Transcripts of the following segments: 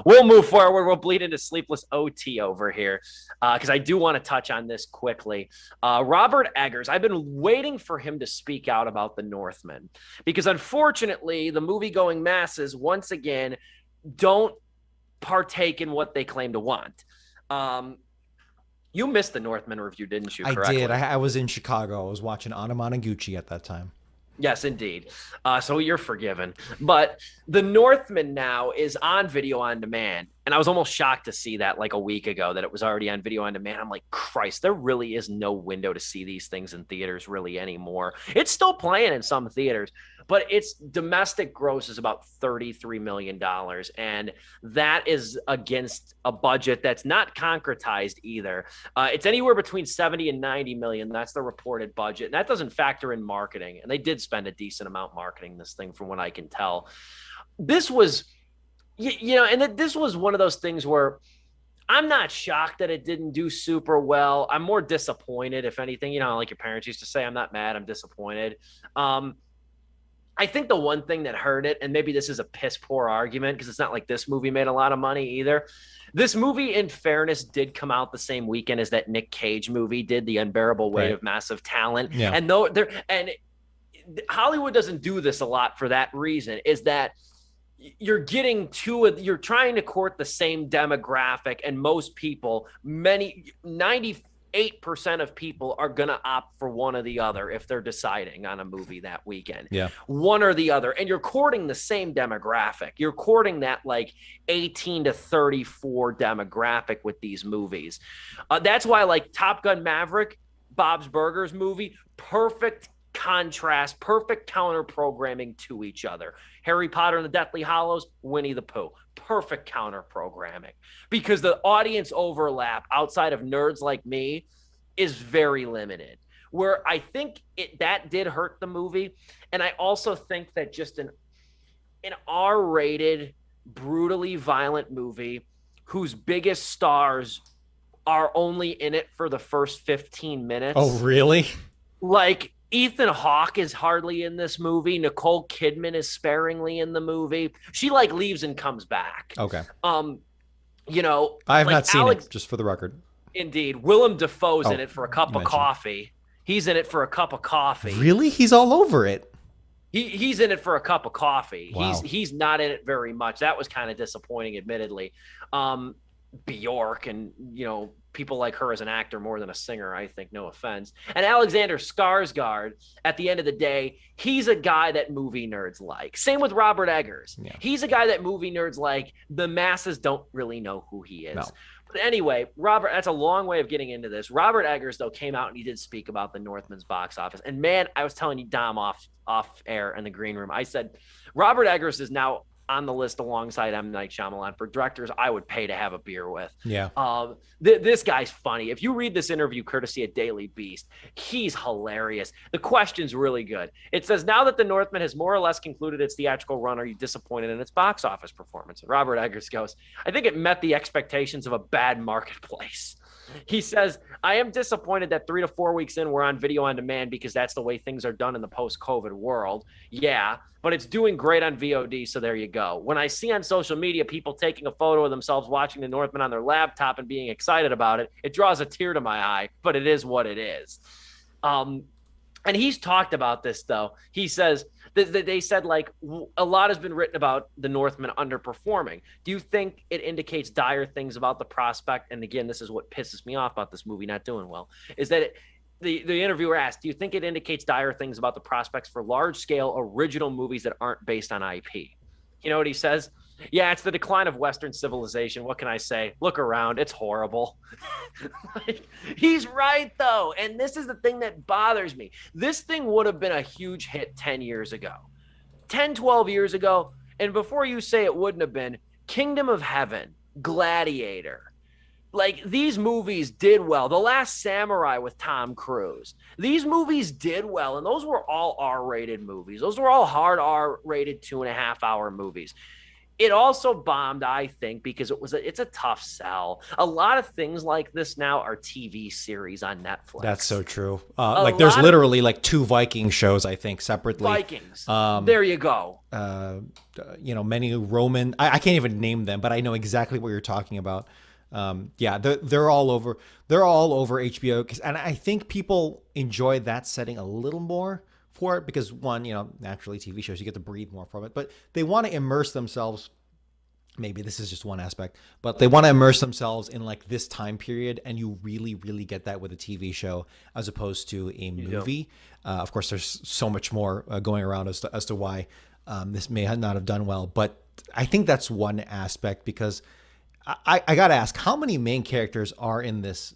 We'll move forward. We'll bleed into Sleepless OT over here because I do want to touch on this quickly. Robert Eggers, I've been waiting for him to speak out about the Northman because unfortunately, the movie-going masses once again don't partake in what they claim to want. You missed the Northman review, didn't you? I Correctly? did. I was in Chicago. I was watching Anamanaguchi at that time. Yes, indeed. So you're forgiven. But the Northman now is on video on demand. And I was almost shocked to see that like a week ago that it was already on video on demand. I'm like, Christ, there really is no window to see these things in theaters really anymore. It's still playing in some theaters, but its domestic gross is about $33 million. And that is against a budget that's not concretized either. It's anywhere between 70 and 90 million. That's the reported budget. And that doesn't factor in marketing. And they did spend a decent amount marketing this thing from what I can tell. This was, and this was one of those things where I'm not shocked that it didn't do super well. I'm more disappointed, if anything, like your parents used to say, I'm not mad, I'm disappointed. I think the one thing that hurt it, and maybe this is a piss poor argument because it's not like this movie made a lot of money either. This movie, in fairness, did come out the same weekend as that Nick Cage movie did, The Unbearable Weight of Massive Talent. Yeah. And Hollywood doesn't do this a lot for that reason, is that you're trying to court the same demographic, and most people, 98% of people are going to opt for one or the other if they're deciding on a movie that weekend. Yeah. One or the other. And you're courting the same demographic. You're courting that like 18 to 34 demographic with these movies. That's why like Top Gun Maverick, Bob's Burgers movie, perfect contrast, perfect counter programming to each other. Harry Potter and the Deathly Hallows, Winnie the Pooh, perfect counter programming, because the audience overlap outside of nerds like me is very limited, where I think that did hurt the movie. And I also think that just an R-rated, brutally violent movie whose biggest stars are only in it for the first 15 minutes. Oh, really? Like, Ethan Hawke is hardly in this movie. Nicole Kidman is sparingly in the movie. She like leaves and comes back. Okay. I have not seen it, just for the record. Indeed. Willem Dafoe's in it for a cup of coffee. He's in it for a cup of coffee. Really? He's all over it. He's in it for a cup of coffee. Wow. He's not in it very much. That was kind of disappointing, admittedly. Bjork and, people like her as an actor more than a singer, I think, no offense. And Alexander Skarsgård, at the end of the day, he's a guy that movie nerds like. Same with Robert Eggers. Yeah. He's a guy that movie nerds like. The masses don't really know who he is. No. But anyway, that's a long way of getting into this. Robert Eggers, though, came out and he did speak about the Northman's box office. And man, I was telling you, Dom, off air in the green room, I said, Robert Eggers is now on the list alongside M. Night Shyamalan for directors I would pay to have a beer with. Yeah. This guy's funny. If you read this interview courtesy of Daily Beast, he's hilarious. The question's really good. It says, now that the Northman has more or less concluded its theatrical run, are you disappointed in its box office performance? And Robert Eggers goes, I think it met the expectations of a bad marketplace. He says, I am disappointed that 3 to 4 weeks in, we're on video on demand because that's the way things are done in the post-COVID world. Yeah, but it's doing great on VOD, so there you go. When I see on social media people taking a photo of themselves watching the Northman on their laptop and being excited about it, it draws a tear to my eye, but it is what it is. And he's talked about this, though. He says that they said, like, a lot has been written about the Northman underperforming. Do you think it indicates dire things about the prospect? And again, this is what pisses me off about this movie not doing well, is that the interviewer asked, do you think it indicates dire things about the prospects for large-scale original movies that aren't based on IP? You know what he says? Yeah, it's the decline of Western civilization. What can I say? Look around. It's horrible. He's right, though. And this is the thing that bothers me. This thing would have been a huge hit 10 years ago. 10, 12 years ago. And before you say it wouldn't have been, Kingdom of Heaven, Gladiator. Like, these movies did well. The Last Samurai with Tom Cruise. These movies did well, and those were all R-rated movies. Those were all hard R-rated 2.5-hour movies. It also bombed, I think, because it's a tough sell. A lot of things like this now are TV series on That's Netflix. so true. A Like there's lot of literally like two Viking shows, I think, separately. Vikings. Um, There you go. Many Roman. I can't even name them, but I know exactly what you're talking about. Yeah, they're all over. They're all over HBO, and I think people enjoy that setting a little more for it because one, naturally TV shows you get to breathe more from it, but they want to immerse themselves. Maybe this is just one aspect, but they want to immerse themselves in like this time period, and you really, really get that with a TV show as opposed to a You do. movie. Of course, there's so much more going around as to why this may not have done well, but I think that's one aspect because I gotta ask, how many main characters are in this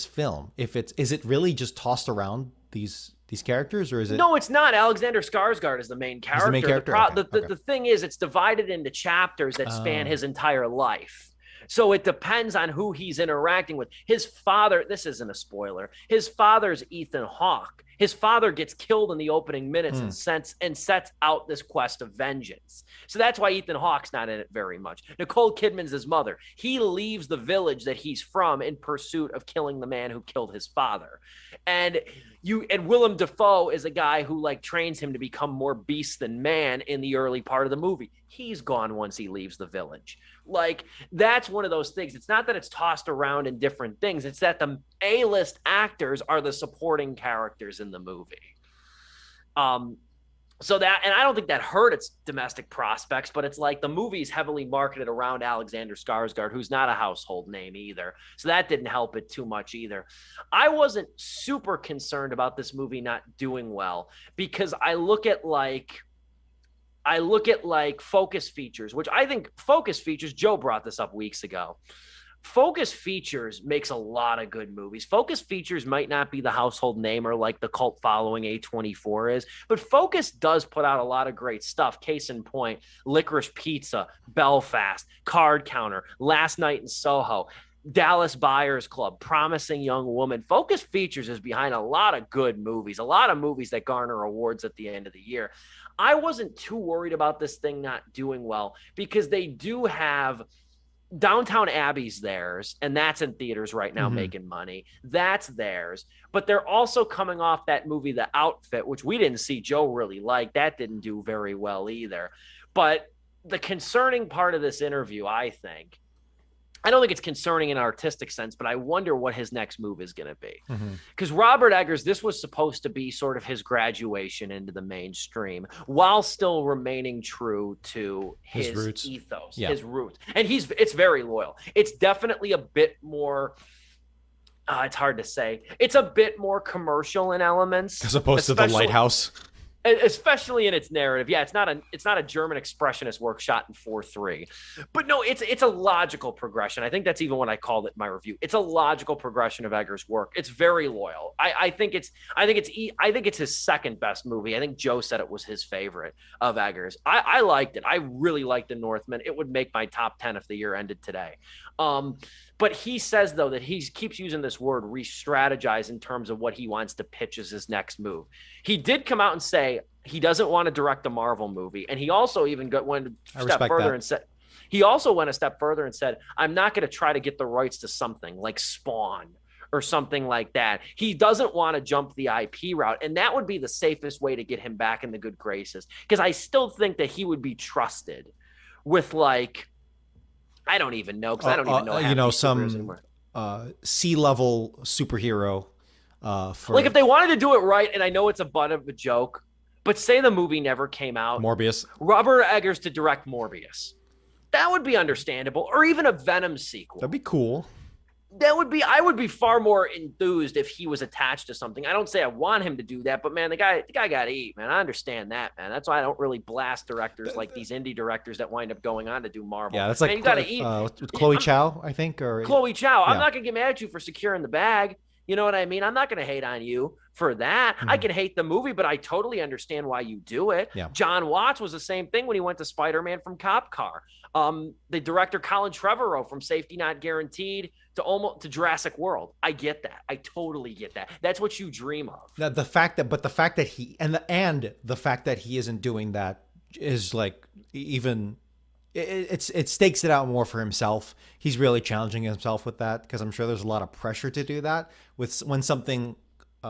film? If is it really just tossed around these characters, or is it No, it's not. Alexander Skarsgård is the main he's the main character. character? Okay, okay. The thing is, it's divided into chapters that span Oh, his entire life. So it depends on who he's interacting with. His father, this isn't a spoiler. His father's Ethan Hawke. His father gets killed in the opening minutes hmm. and sets out this quest of vengeance. So that's why Ethan Hawke's not in it very much. Nicole Kidman's his mother. He leaves the village that he's from in pursuit of killing the man who killed his father. And Willem Dafoe is a guy who like trains him to become more beast than man in the early part of the movie. He's gone once he leaves the village. Like that's one of those things. It's not that it's tossed around in different things. It's that the A-list actors are the supporting characters in the movie. Um, so that, and I don't think that hurt its domestic prospects, but it's like the movie's heavily marketed around Alexander Skarsgård, who's not a household name either. So that didn't help it too much either. I wasn't super concerned about this movie not doing well because I look at like focus features, which I think focus features, Joe brought this up weeks ago. Focus Features makes a lot of good movies. Focus Features might not be the household name or like the cult following A24 is, but Focus does put out a lot of great stuff. Case in point, Licorice Pizza, Belfast, Card Counter, Last Night in Soho, Dallas Buyers Club, Promising Young Woman. Focus Features is behind a lot of good movies, a lot of movies that garner awards at the end of the year. I wasn't too worried about this thing not doing well because they do have Downtown Abbey's theirs, and that's in theaters right now making money. That's theirs. But they're also coming off that movie, The Outfit, which we didn't see Joe really like. That didn't do very well either. But the concerning part of this interview, I think, I don't think it's concerning in an artistic sense, but I wonder what his next move is going to be. Because Robert Eggers, this was supposed to be sort of his graduation into the mainstream while still remaining true to his roots, ethos, yeah, his roots. And it's very loyal. It's definitely a bit more, it's hard to say. It's a bit more commercial in elements. as opposed to the Lighthouse. Especially in its narrative. Yeah, it's not a German expressionist work shot in 4:3. But no, it's a logical progression. I think that's even what I called it in my review. It's a logical progression of Eggers' work. It's very loyal. I think it's his second best movie. I think Joe said it was his favorite of Eggers. I liked it. I really liked The Northman. It would make my top 10 if the year ended today. But he says, though, that he keeps using this word re-strategize in terms of what he wants to pitch as his next move. He did come out and say he doesn't want to direct a Marvel movie. And he also even went a step further and said, I'm not going to try to get the rights to something like Spawn or something like that. He doesn't want to jump the IP route. And that would be the safest way to get him back in the good graces. Because I still think that he would be trusted with like, I don't even know because I don't even know some C-level superhero. Like if they wanted to do it right, and I know it's a butt of a joke, but say the movie never came out, Morbius, Robert Eggers to direct Morbius, that would be understandable, or even a Venom sequel. That'd be cool. I would be far more enthused if he was attached to something. I don't say I want him to do that, but man, the guy got to eat, man. I understand that, man. That's why I don't really blast directors like these indie directors that wind up going on to do Marvel. Yeah, that's like, man, you got to eat. Chloe Chow, I think, or Chloe Chow. Yeah. I'm not gonna get mad at you for securing the bag. You know what I mean? I'm not going to hate on you for that. I can hate the movie, but I totally understand why you do it. Yeah. John Watts was the same thing when he went to Spider-Man from Cop Car. The director Colin Trevorrow from Safety Not Guaranteed to Jurassic World. I get that. I totally get that. That's what you dream of. The fact that he and the fact that he isn't doing that is like even it stakes it out more for himself. He's really challenging himself with that because I'm sure there's a lot of pressure to do that with when something,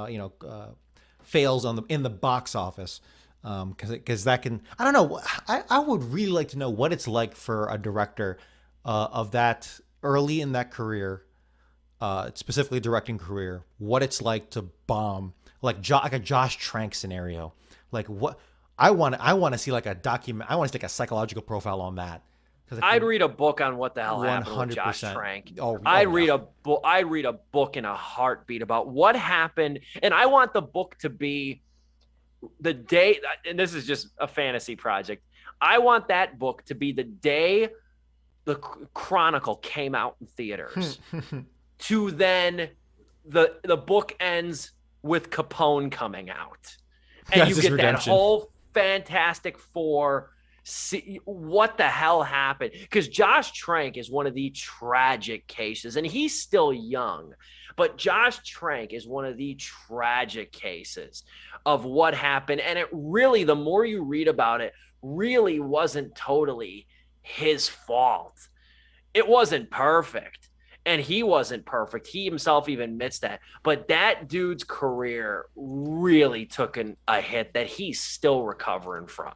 you know, fails on the in the box office. Because that can, I don't know. I would really like to know what it's like for a director of that early in that career, specifically directing career, what it's like to bomb, like a Josh Trank scenario. Like what I want to see like a document. I want to take a psychological profile on that because it I'd can read a book on what the hell happened with Josh 100%. Trank. Oh I'd yeah. read a book. I'd read a book in a heartbeat about what happened, and I want the book to be the day. And this is just a fantasy project. I want that book to be the day the Chronicle came out in theaters. To then the book ends with Capone coming out, and That's you his get that redemption. whole Fantastic Four. See what the hell happened, because Josh Trank is one of the tragic cases, and he's still young, but Josh Trank is one of the tragic cases of what happened. And it really, the more you read about it, really wasn't totally his fault. It wasn't perfect, and he wasn't perfect. He himself even admits that. But that dude's career really took a hit that he's still recovering from.